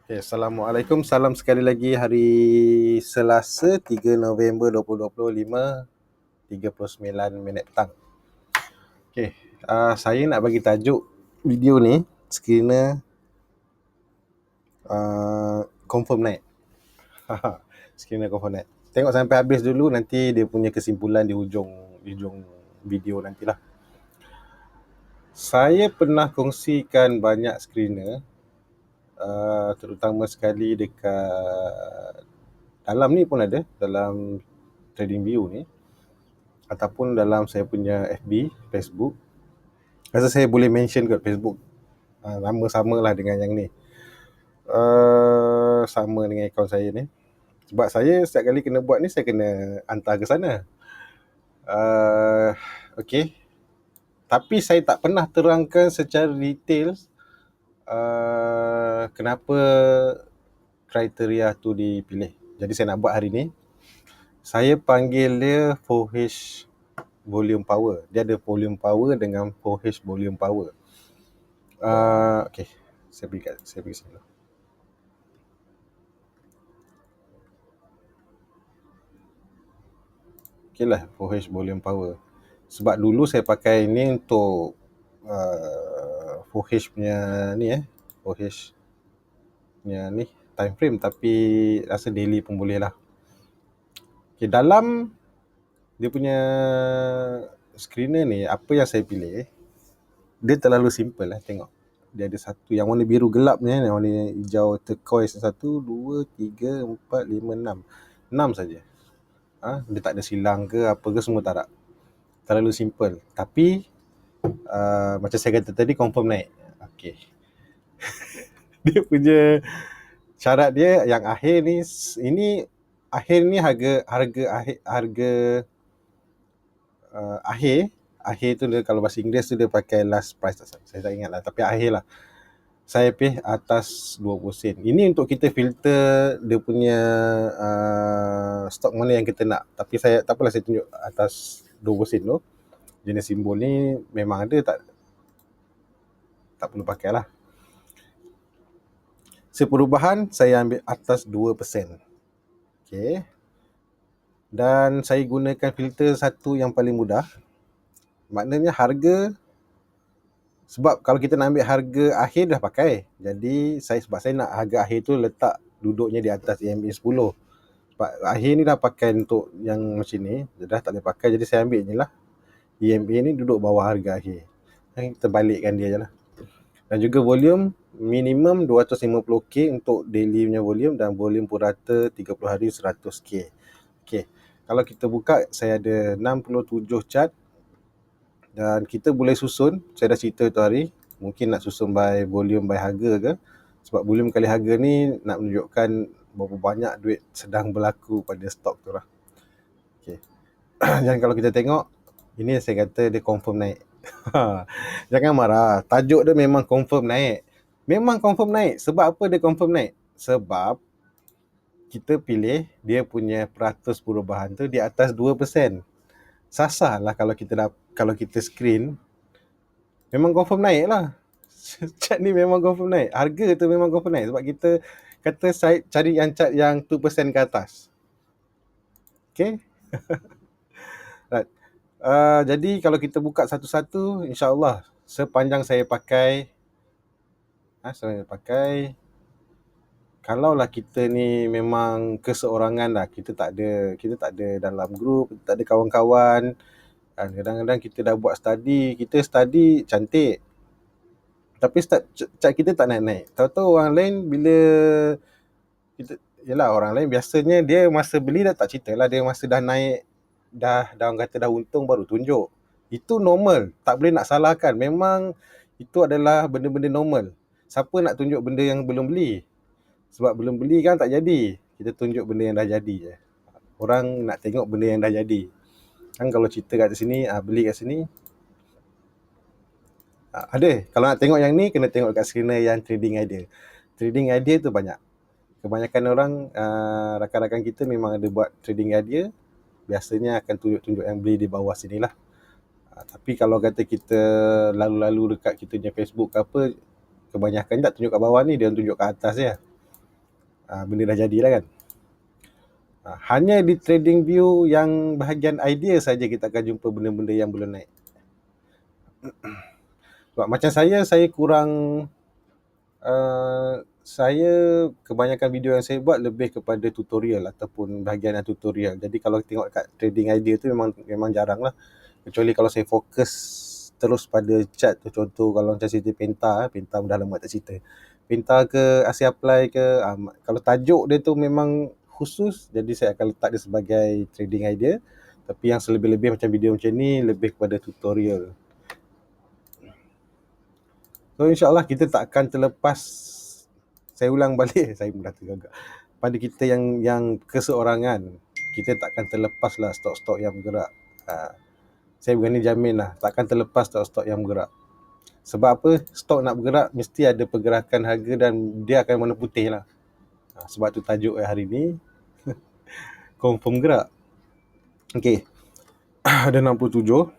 Okay, Assalamualaikum. Salam sekali lagi hari Selasa 3 November 2025 39 petang. Okay, saya nak bagi tajuk video ni screener confirm naik. Screener confirm naik. Tengok sampai habis dulu, nanti dia punya kesimpulan di hujung video nantilah. Saya pernah kongsikan banyak screener, terutama sekali dekat dalam ni pun ada, dalam TradingView ni, ataupun dalam saya punya FB, Facebook. Rasa saya boleh mention kat Facebook. Nama samalah dengan yang ni. Sama dengan akaun saya ni. Sebab saya setiap kali kena buat ni, saya kena hantar ke sana. Okay. Tapi saya tak pernah terangkan secara detail kenapa kriteria tu dipilih. Jadi saya nak buat hari ni. Saya panggil dia 4H volume power. Dia ada volume power dengan 4H volume power. Okay, saya pergi sini. Okay lah, 4H volume power. Sebab dulu saya pakai ni untuk 4H punya ni 4H punya ni time frame, tapi rasa daily pun boleh lah. Okay, dalam dia punya screener ni, apa yang saya pilih, dia terlalu simple lah. Tengok, dia ada satu yang warna biru gelap ni, yang warna hijau turquoise, 1, 2, 3, 4, 5, 6 saja. Dia tak ada silang ke apa ke, semua tak ada. Terlalu simple. Tapi macam saya kata tadi, confirm naik. Okay. Dia punya syarat dia yang akhir ni, ini akhir ni harga akhir tu dia, kalau bahasa Inggeris tu dia pakai last price, saya tak ingat lah, tapi akhir lah. Saya pilih atas 20 sen. Ini untuk kita filter dia punya stok mana yang kita nak. Tapi saya tak apalah, saya tunjuk atas 20 sen tu. Jenis simbol ni memang ada, tak perlu pakai lah. Seperubahan saya ambil atas 2%. Okay. Dan saya gunakan filter satu yang paling mudah. Maknanya harga, sebab kalau kita nak ambil harga akhir dah pakai. Jadi sebab saya nak harga akhir tu letak duduknya di atas EMA 10. Sebab akhir ni dah pakai untuk yang macam ni, dia dah tak boleh pakai. Jadi saya ambil je lah, EMA ni duduk bawah harga akhir. Kita balikkan dia je lah. Dan juga volume minimum 250K untuk daily punya volume, dan volume purata 30 hari 100K. Okay. Kalau kita buka, saya ada 67 chart. Dan kita boleh susun, saya dah cerita tu hari, mungkin nak susun by volume, by harga ke. Sebab volume kali harga ni nak menunjukkan berapa banyak duit sedang berlaku pada stok tu lah. Okay. Dan kalau kita tengok, ini saya kata dia confirm naik. Jangan marah, tajuk dia memang confirm naik. Memang confirm naik. Sebab apa dia confirm naik? Sebab kita pilih dia punya peratus perubahan tu di atas 2%. Sasar lah kalau kita screen, memang confirm naik lah. Chart ni memang confirm naik. Harga tu memang confirm naik. Sebab kita kata saya cari yang chart yang 2% ke atas. Okay. Right. Jadi kalau kita buka satu-satu, insyaAllah sepanjang saya pakai, kalaulah kita ni memang keseorangan lah, kita tak ada dalam grup, kita tak ada kawan-kawan, kadang-kadang kita dah buat kita study cantik, tapi chart kita tak naik-naik. Tahu-tahu orang lain bila kita, yelah, orang lain biasanya dia masa beli dah tak cerita lah, dia masa dah naik, dah orang kata dah untung baru tunjuk. Itu normal, tak boleh nak salahkan. Memang itu adalah benda-benda normal. Siapa nak tunjuk benda yang belum beli? Sebab belum beli kan tak jadi. Kita tunjuk benda yang dah jadi je. Orang nak tengok benda yang dah jadi. Kan kalau cerita kat sini, beli kat sini, ada. Kalau nak tengok yang ni, kena tengok kat screener yang trading idea. Trading idea tu banyak. Kebanyakan orang, rakan-rakan kita memang ada buat trading idea. Biasanya akan tunjuk-tunjuk yang beli di bawah sini lah. Tapi kalau kata kita lalu-lalu dekat kita punya Facebook ke apa, kebanyakan tak tunjuk kat bawah ni, dia tunjuk kat atas je. benda dah jadilah kan. Hanya di TradingView yang bahagian idea saja kita akan jumpa benda-benda yang belum naik. Sebab macam saya kurang saya kebanyakan video yang saya buat lebih kepada tutorial ataupun bahagian tutorial. Jadi kalau tengok kat trading idea tu memang jarang lah. Kecuali kalau saya fokus terus pada chart tu. Contoh kalau macam cerita Penta dah lama tak cerita. Penta ke Asia Apply ke, kalau tajuk dia tu memang khusus, jadi saya akan letak dia sebagai trading idea. Tapi yang selebih-lebih macam video macam ni lebih kepada tutorial. So insyaAllah kita tak akan terlepas, saya ulang balik, saya pun dah tergagak, pada kita yang keseorangan, kita tak akan terlepas lah stok-stok yang bergerak. Saya berani jamin lah, tak akan terlepas stok-stok yang bergerak. Sebab apa? Stok nak bergerak, mesti ada pergerakan harga dan dia akan warna putih lah. Sebab tu tajuk hari ni, confirm gerak. Okay, ada 67.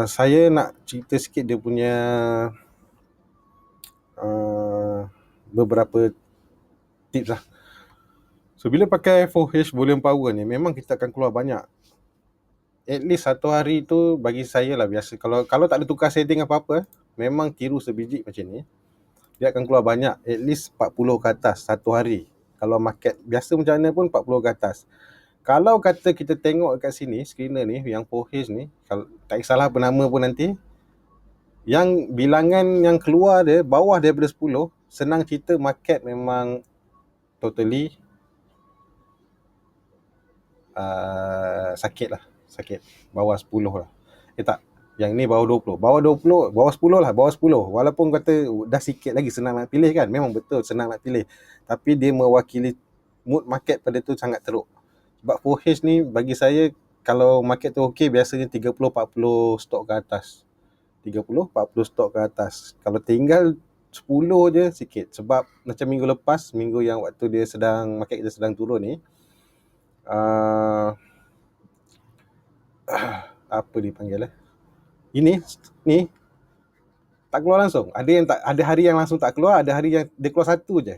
Saya nak cerita sikit dia punya beberapa tips lah. So bila pakai 4H volume power ni, memang kita akan keluar banyak. At least satu hari tu bagi saya lah biasa. Kalau tak ada tukar setting apa-apa, memang tiru sebiji macam ni, dia akan keluar banyak. At least 40 ke atas satu hari. Kalau market biasa macam mana pun 40 ke atas. Kalau kata kita tengok kat sini, screener ni, yang 4H ni, kalau tak kisahlah apa nama pun nanti, yang bilangan yang keluar dia bawah daripada 10, senang cerita market memang totally sakit lah. Sakit. Bawah 10 lah. Tak. Yang ni bawah 20. Bawah 20, bawah 10 lah. Bawah 10. Walaupun kata dah sikit lagi senang nak pilih kan. Memang betul senang nak pilih. Tapi dia mewakili mood market pada tu sangat teruk. Sebab 4H ni bagi saya, kalau market tu okey, biasanya 30-40 stok ke atas. 30-40 stok ke atas. Kalau tinggal 10 je sikit. Sebab macam minggu lepas, minggu yang waktu dia market kita sedang turun ni, apa dipanggil ini ni tak keluar langsung. Ada hari yang langsung tak keluar, ada hari yang dia keluar satu je.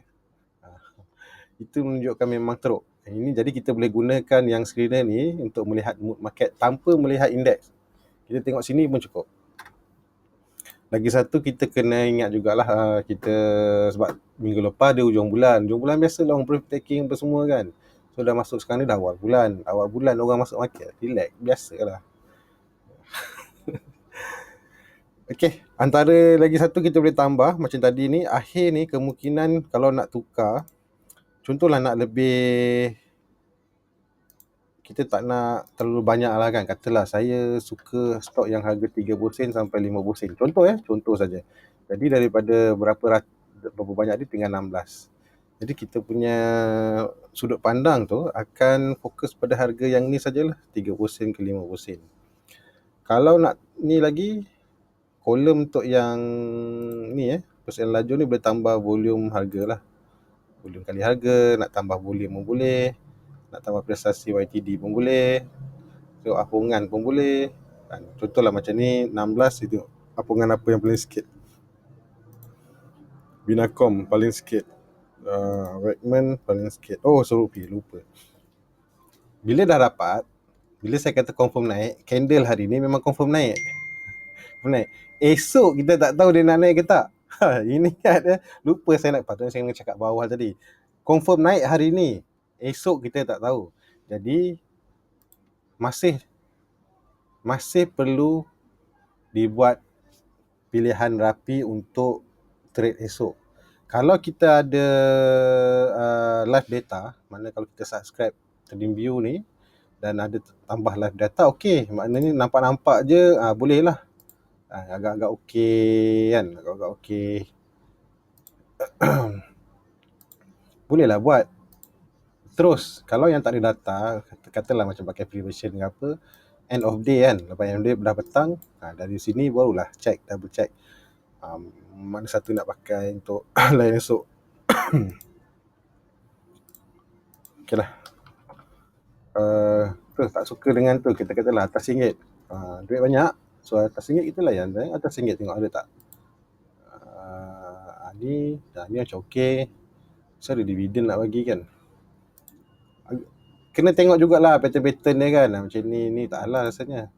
Itu menunjukkan memang teruk. Ini jadi kita boleh gunakan yang screener ni untuk melihat mood market tanpa melihat indeks. Kita tengok sini pun cukup. Lagi satu, kita kena ingat jugalah, kita sebab minggu lepas dia hujung bulan. Hujung bulan biasa long profit taking apa semua kan. So dah masuk sekarang ni dah awal bulan. Awal bulan orang masuk market, relax, biasalah. Okey, antara lagi satu kita boleh tambah macam tadi ni, akhir ni kemungkinan kalau nak tukar, contohlah nak lebih, kita tak nak terlalu banyak lah kan. Katalah saya suka stok yang harga 30 sen sampai 50 sen. Contoh saja. Jadi daripada berapa banyak dia tinggal 16. Jadi kita punya sudut pandang tu akan fokus pada harga yang ni sajalah, 30 sen ke 50 sen. Kalau nak ni lagi, kolom untuk yang ni persen laju ni boleh tambah volume harga lah. Volume kali harga, nak tambah volume pun boleh, nak tambah prestasi YTD pun boleh, so apungan pun boleh. Contohlah macam ni 16, itu apungan apa yang paling sikit. Binacom paling sikit, Redman paling sikit. Oh Serupi, lupa. Bila dah dapat, bila saya kata confirm naik, candle hari ni memang confirm naik. Esok kita tak tahu dia nak naik ke tak. Ini kan lupa saya patutnya saya nak cakap bawah tadi. Confirm naik hari ni, esok kita tak tahu. Jadi masih perlu dibuat pilihan rapi untuk trade esok. Kalau kita ada live data, mana kalau kita subscribe TradingView ni dan ada tambah live data, okey, maknanya nampak-nampak je, boleh lah. Agak-agak okey kan, agak-agak okey. Boleh lah buat. Terus, kalau yang tak ada data, katalah macam pakai prevision ke apa, end of day kan, lepas end of day dah petang, dari sini barulah double check mana satu nak pakai untuk lain esok. Okey lah. Tak suka dengan tu, kita katalah atas RM1, duit banyak, so atas RM1 kita layan, atas RM1 tengok ada tak. Ni macam okey. So ada dividen nak bagi kan. Kena tengok jugalah pattern-pattern dia kan. Macam ni tak lah rasanya.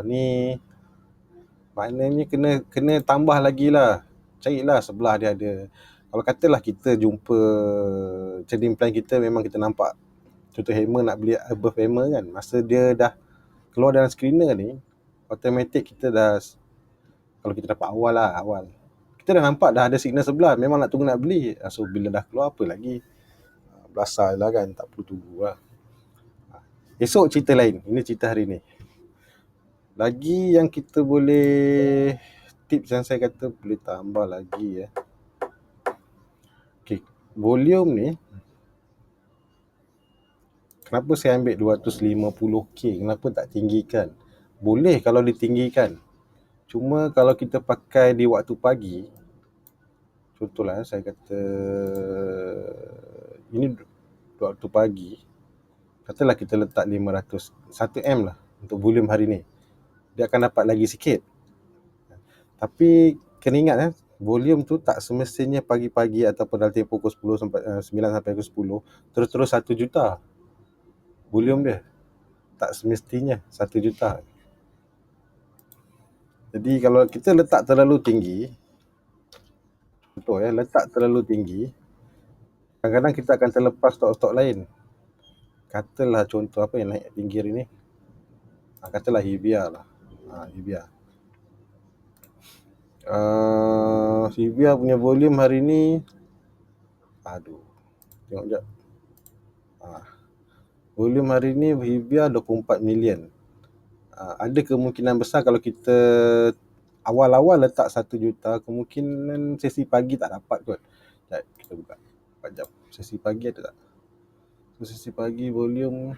Ni maknanya kena tambah lagi lah. Carilah sebelah dia ada. Kalau katalah kita jumpa trading plan kita, memang kita nampak contoh hammer nak beli above hammer kan, masa dia dah keluar dalam screener ni, automatic kita dah, kalau kita dapat awal kita dah nampak dah ada signal sebelah, memang nak tunggu nak beli. So bila dah keluar apa lagi, belasah lah kan, tak perlu tunggu lah. Esok cerita lain, ini cerita hari ni. Lagi yang kita boleh, tips yang saya kata boleh tambah lagi okay, volume ni, kenapa saya ambil 250k, kenapa tak tinggikan? Boleh kalau ditinggikan, cuma kalau kita pakai di waktu pagi, contohlah saya kata ini waktu pagi, katalah kita letak 500, 1M lah untuk volume hari ni, dia akan dapat lagi sikit. Tapi kena ingat volume tu tak semestinya pagi-pagi ataupun dalam tempoh pukul 10 sampai 9 sampai pukul 10 terus-terus 1 juta. Volume dia tak semestinya 1 juta. Jadi kalau kita letak terlalu tinggi, contoh letak terlalu tinggi, kadang-kadang kita akan terlepas stok-stok lain. Katalah contoh apa yang naik tinggi hari ni, katalah Hibia lah. Hibia. Hibia punya volume hari ni, tengok sekejap. Volume hari ni Hibia 24 million. Ada kemungkinan besar kalau kita awal-awal letak 1 juta, kemungkinan sesi pagi tak dapat kot. Sekejap, kita buka 4 jam. Sesi pagi ada tak? Sesi pagi volume,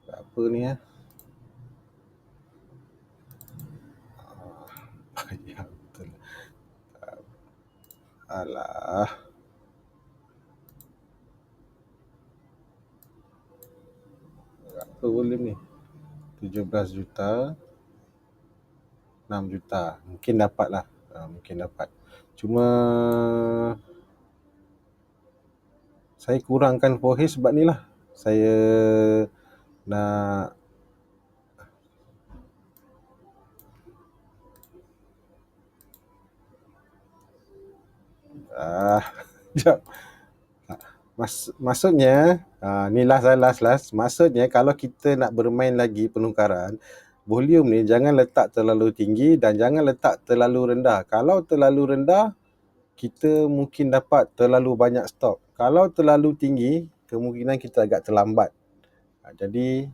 apa ni payah betul. Alah, apa volume ni? 17 juta, 6 juta. Mungkin dapat lah. Mungkin dapat. Cuma saya kurangkan 4H sebab ni lah. Saya nak sekejap. Maksudnya ni last. Maksudnya kalau kita nak bermain lagi penukaran, volume ni jangan letak terlalu tinggi dan jangan letak terlalu rendah. Kalau terlalu rendah, kita mungkin dapat terlalu banyak stok. Kalau terlalu tinggi, kemungkinan kita agak terlambat. Jadi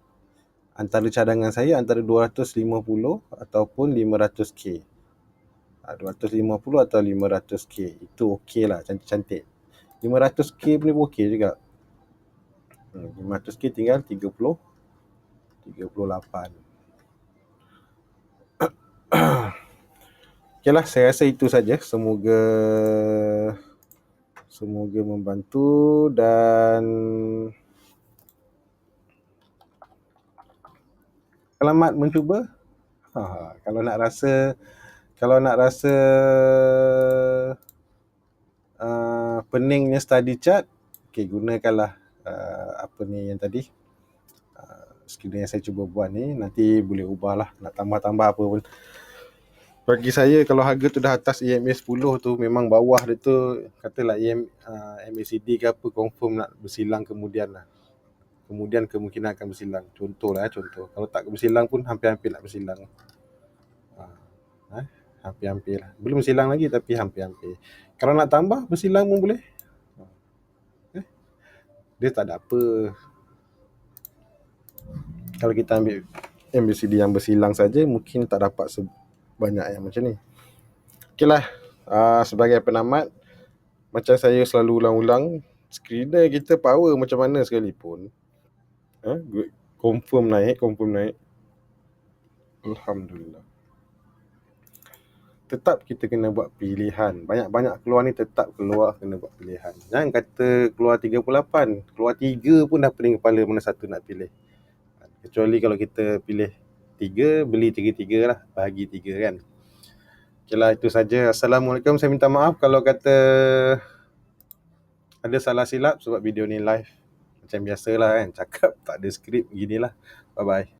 antara cadangan saya antara 250 ataupun 500k. 250 atau 500k itu okey lah, cantik-cantik. 500k pun okey juga. 500k tinggal 38. Okeylah, saya rasa itu saja. Semoga membantu dan selamat mencuba. Kalau nak rasa peningnya study chart, gunakanlah apa ni yang tadi, skill yang saya cuba buat ni. Nanti boleh ubahlah, nak tambah-tambah apa pun. Bagi saya, kalau harga tu dah atas EMA 10 tu, memang bawah dia tu, katalah MACD ke apa, confirm nak bersilang kemudian lah. Kemudian kemungkinan akan bersilang. Contoh. Kalau tak bersilang pun hampir-hampir nak bersilang. Hampir-hampir lah. Belum bersilang lagi tapi hampir-hampir. Kalau nak tambah bersilang pun boleh. Dia tak ada apa. Kalau kita ambil MACD yang bersilang saja, mungkin tak dapat banyak yang macam ni. Okeylah, sebagai penamat, macam saya selalu ulang-ulang, screener kita power macam mana sekalipun, confirm naik. Alhamdulillah. Tetap kita kena buat pilihan. Banyak-banyak keluar ni, tetap keluar kena buat pilihan. Jangan kata keluar 38, keluar 3 pun dah pening kepala mana satu nak pilih. Kecuali kalau kita pilih 3, beli 3-3 lah, bahagi 3 kan. Okay lah, itu saja. Assalamualaikum. Saya minta maaf kalau kata ada salah silap sebab video ni live. Macam biasalah kan, cakap tak ada skrip, ginilah. Bye-bye.